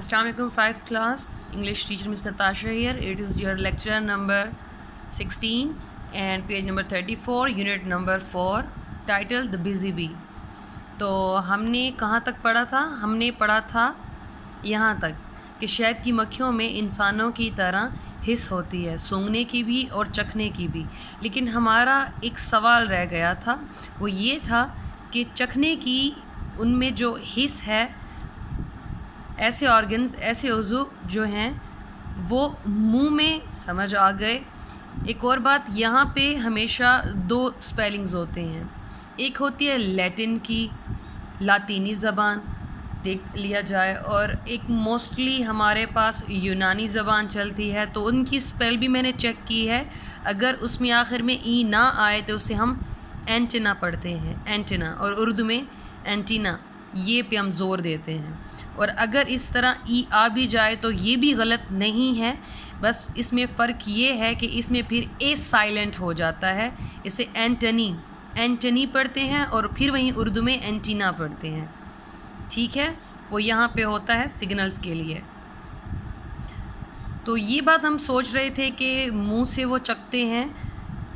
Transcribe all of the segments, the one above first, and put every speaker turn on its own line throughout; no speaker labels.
Assalamu alaikum 5th class English teacher Miss Natasha here. It is your lecture number 16 and page number 34 unit number 4 titled The Busy Bee. تو ہم نے کہاں تک پڑھا تھا؟ ہم نے پڑھا تھا یہاں تک کہ شہد کی مکھیوں میں انسانوں کی طرح حس ہوتی ہے، سونگھنے کی بھی اور چکھنے کی بھی، لیکن ہمارا ایک سوال رہ گیا تھا، وہ یہ تھا کہ چکھنے کی ان میں جو حس ہے، ایسے آرگنز، ایسے عضو جو ہیں وہ منہ میں سمجھ آ گئے۔ ایک اور بات، یہاں پہ ہمیشہ دو سپیلنگز ہوتے ہیں، ایک ہوتی ہے لیٹن کی، لاطینی زبان دیکھ لیا جائے، اور ایک موسٹلی ہمارے پاس یونانی زبان چلتی ہے، تو ان کی سپیل بھی میں نے چیک کی ہے، اگر اس میں آخر میں ای نہ آئے تو اسے ہم اینٹینا پڑھتے ہیں، اینٹینا، اور اردو میں اینٹینا، یہ پہ ہم زور دیتے ہیں، اور اگر اس طرح ای آ بھی جائے تو یہ بھی غلط نہیں ہے، بس اس میں فرق یہ ہے کہ اس میں پھر اے سائلنٹ ہو جاتا ہے، اسے اینٹنی، اینٹنی پڑھتے ہیں، اور پھر وہیں اردو میں اینٹینا پڑھتے ہیں، ٹھیک ہے، وہ یہاں پہ ہوتا ہے سگنلز کے لیے۔ تو یہ بات ہم سوچ رہے تھے کہ منہ سے وہ چکھتے ہیں،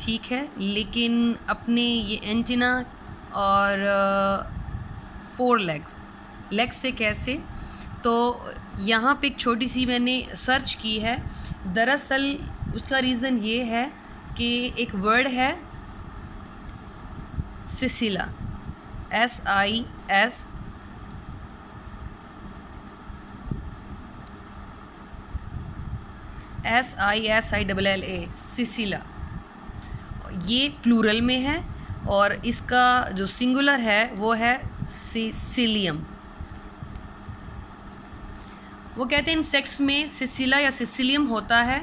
ٹھیک ہے، لیکن اپنے یہ اینٹینا اور فور لیگس سے کیسے؟ تو یہاں پہ ایک چھوٹی سی میں نے سرچ کی ہے، دراصل اس کا ریزن یہ ہے کہ ایک ورڈ ہے سسیلا، SIS سسیلا، یہ پلورل میں ہے، اور اس کا جو سنگولر ہے وہ ہے سیسیلیم۔ وہ کہتے ہیں انسیکٹس میں سسیلا یا سسیلیم ہوتا ہے،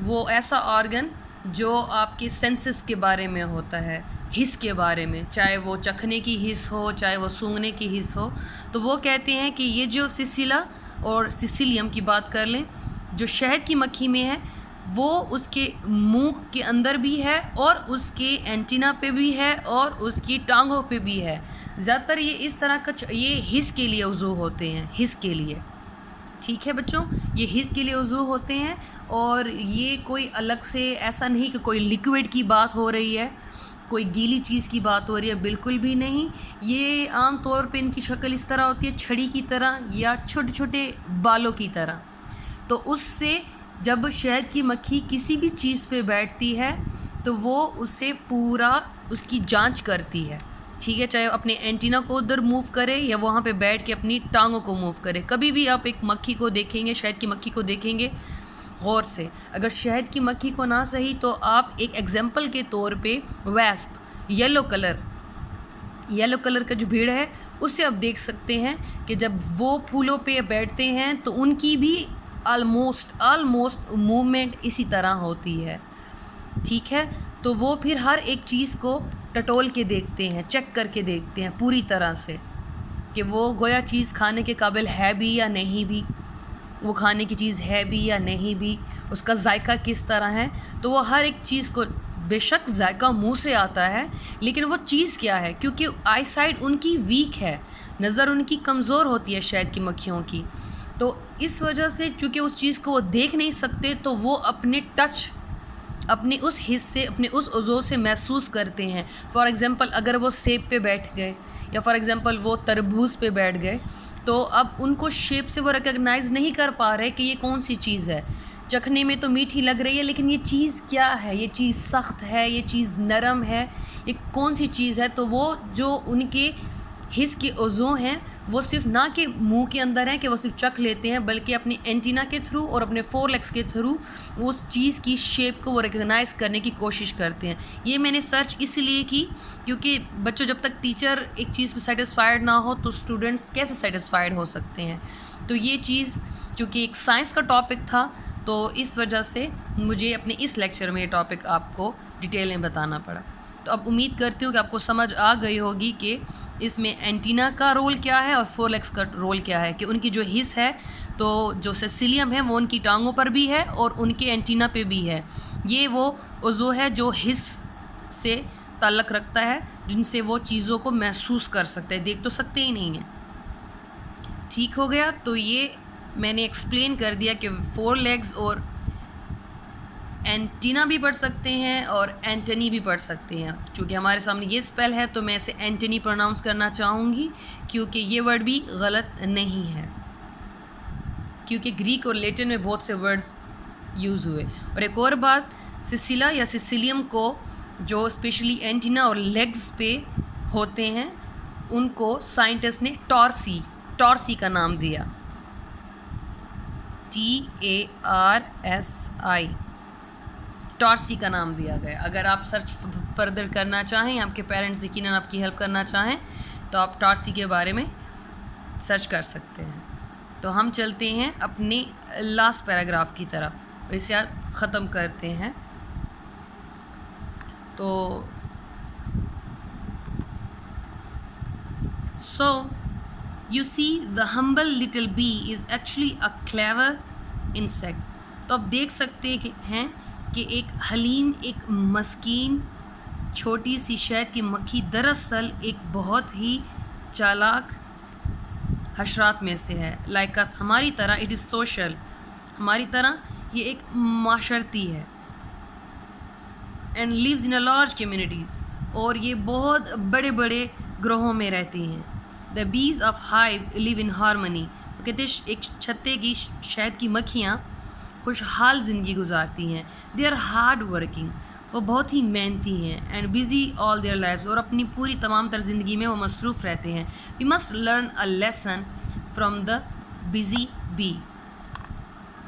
وہ ایسا آرگن جو آپ کے سینسز کے بارے میں ہوتا ہے، حس کے بارے میں، چاہے وہ چکھنے کی حس ہو، چاہے وہ سونگھنے کی حس ہو، تو وہ کہتے ہیں کہ یہ جو سسیلا اور سسیلیم کی بات کر لیں، جو شہد کی مکھی میں ہے، وہ اس کے منہ کے اندر بھی ہے، اور اس کے اینٹینا پہ بھی ہے، اور اس کی ٹانگوں پہ بھی ہے۔ زیادہ تر یہ اس طرح کا یہ حس کے لیے عضو ہوتے ہیں، حس کے لیے، ٹھیک ہے بچوں، یہ حس کے لیے عضو ہوتے ہیں، اور یہ کوئی الگ سے ایسا نہیں کہ کوئی لیکوڈ کی بات ہو رہی ہے، کوئی گیلی چیز کی بات ہو رہی ہے، بالکل بھی نہیں۔ یہ عام طور پہ ان کی شکل اس طرح ہوتی ہے، چھڑی کی طرح یا چھوٹے چھوٹے بالوں کی طرح۔ تو اس سے جب شہد کی مکھی کسی بھی چیز پہ بیٹھتی ہے تو وہ اسے پورا اس کی جانچ کرتی ہے، ٹھیک ہے، چاہے اپنے اینٹینا کو ادھر موو کرے یا وہاں پہ بیٹھ کے اپنی ٹانگوں کو موو کرے۔ کبھی بھی آپ ایک مکھی کو دیکھیں گے، شہد کی مکھی کو دیکھیں گے غور سے، اگر شہد کی مکھی کو نہ صحیح تو آپ ایک ایگزامپل کے طور پہ ویسپ، یلو کلر کا جو بھیڑ ہے، اس سے آپ دیکھ سکتے ہیں کہ جب وہ پھولوں پہ بیٹھتے ہیں تو ان کی بھی آلموسٹ موومنٹ اسی طرح ہوتی ہے، ٹھیک ہے، تو وہ پھر ہر ایک چیز کو ٹٹول کے دیکھتے ہیں، چیک کر کے دیکھتے ہیں پوری طرح سے کہ وہ گویا چیز کھانے کے قابل ہے بھی یا نہیں بھی، وہ کھانے کی چیز ہے بھی یا نہیں بھی، اس کا ذائقہ کس طرح ہے۔ تو وہ ہر ایک چیز کو، بے شک ذائقہ منہ سے آتا ہے، لیکن وہ چیز کیا ہے، کیونکہ آئی سائٹ ان کی ویک ہے، نظر ان کی کمزور ہوتی ہے شہد کی مکھیوں کی، تو اس وجہ سے چونکہ اس چیز کو وہ دیکھ نہیں سکتے تو وہ اپنے ٹچ، اپنے اس حس سے، اپنے اس عضو سے محسوس کرتے ہیں۔ فار ایگزامپل اگر وہ سیب پہ بیٹھ گئے، یا فار ایگزامپل وہ تربوز پہ بیٹھ گئے، تو اب ان کو شیپ سے وہ ریکگنائز نہیں کر پا رہے کہ یہ کون سی چیز ہے، چکھنے میں تو میٹھی لگ رہی ہے لیکن یہ چیز کیا ہے، یہ چیز سخت ہے، یہ چیز نرم ہے، یہ کون سی چیز ہے۔ تو وہ جو ان کے حس کے عضو ہیں وہ صرف نہ کہ منہ کے اندر ہیں کہ وہ صرف چکھ لیتے ہیں، بلکہ اپنے اینٹینا کے تھرو اور اپنے فور لیگس کے تھرو اس چیز کی شیپ کو وہ ریکگنائز کرنے کی کوشش کرتے ہیں۔ یہ میں نے سرچ اس لیے کی کیونکہ بچوں، جب تک ٹیچر ایک چیز پہ سیٹسفائیڈ نہ ہو تو اسٹوڈنٹس کیسے سیٹسفائیڈ ہو سکتے ہیں۔ تو یہ چیز چونکہ ایک سائنس کا ٹاپک تھا تو اس وجہ سے مجھے اپنے اس لیکچر میں یہ ٹاپک آپ کو ڈیٹیل میں بتانا پڑا۔ تو اب امید کرتی ہوں کہ آپ کو سمجھ آ گئی ہوگی کہ اس میں اینٹینا کا رول کیا ہے اور فور لیگس کا رول کیا ہے، کہ ان کی جو حس ہے، تو جو سیسیلیم ہے وہ ان کی ٹانگوں پر بھی ہے اور ان کے اینٹینا پہ بھی ہے۔ یہ وہ عضو ہے جو حس سے تعلق رکھتا ہے، جن سے وہ چیزوں کو محسوس کر سکتے ہیں، دیکھ تو سکتے ہی نہیں ہیں۔ ٹھیک ہو گیا. تو یہ میں نے ایکسپلین کر دیا کہ 4 لیگز اور اینٹینا بھی پڑھ سکتے ہیں اور اینٹنی بھی پڑھ سکتے ہیں. چونکہ ہمارے سامنے یہ اسپیل ہے تو میں اسے اینٹنی پروناؤنس کرنا چاہوں گی کیونکہ یہ ورڈ بھی غلط نہیں ہے, کیونکہ گریک اور لیٹن میں بہت سے ورڈز یوز ہوئے. اور ایک اور بات, سسیلا یا سسیلیم کو جو اسپیشلی اینٹینا اور لیگز پہ ہوتے ہیں ان کو سائنٹسٹ نے ٹارسی کا نام دیا, TARSI, ٹارسی کا نام دیا گیا. اگر آپ سرچ فردر کرنا چاہیں, آپ کے پیرنٹس یقیناً آپ کی ہیلپ کرنا چاہیں تو آپ ٹارسی کے بارے میں سرچ کر سکتے ہیں. تو ہم چلتے ہیں اپنے لاسٹ پیراگراف کی طرف اور اسے ختم کرتے ہیں. تو So, you see, the humble little bee is actually a clever insect. تو آپ دیکھ سکتے ہیں کہ ایک حلیم, ایک مسکین چھوٹی سی شہد کی مکھی دراصل ایک بہت ہی چالاک حشرات میں سے ہے. Like us, ہماری طرح it is social, ہماری طرح یہ ایک معاشرتی ہے. And lives in a large communities, اور یہ بہت بڑے بڑے گروہوں میں رہتی ہیں. The bees of hive live in harmony. کہتے ہیں ایک چھتے کی شہد کی مکھیاں خوشحال زندگی گزارتی ہیں. They are hard working, وہ بہت ہی محنتی ہیں. And busy all their lives, اور اپنی پوری تمام تر زندگی میں وہ مصروف رہتے ہیں. We must learn a lesson from the busy bee.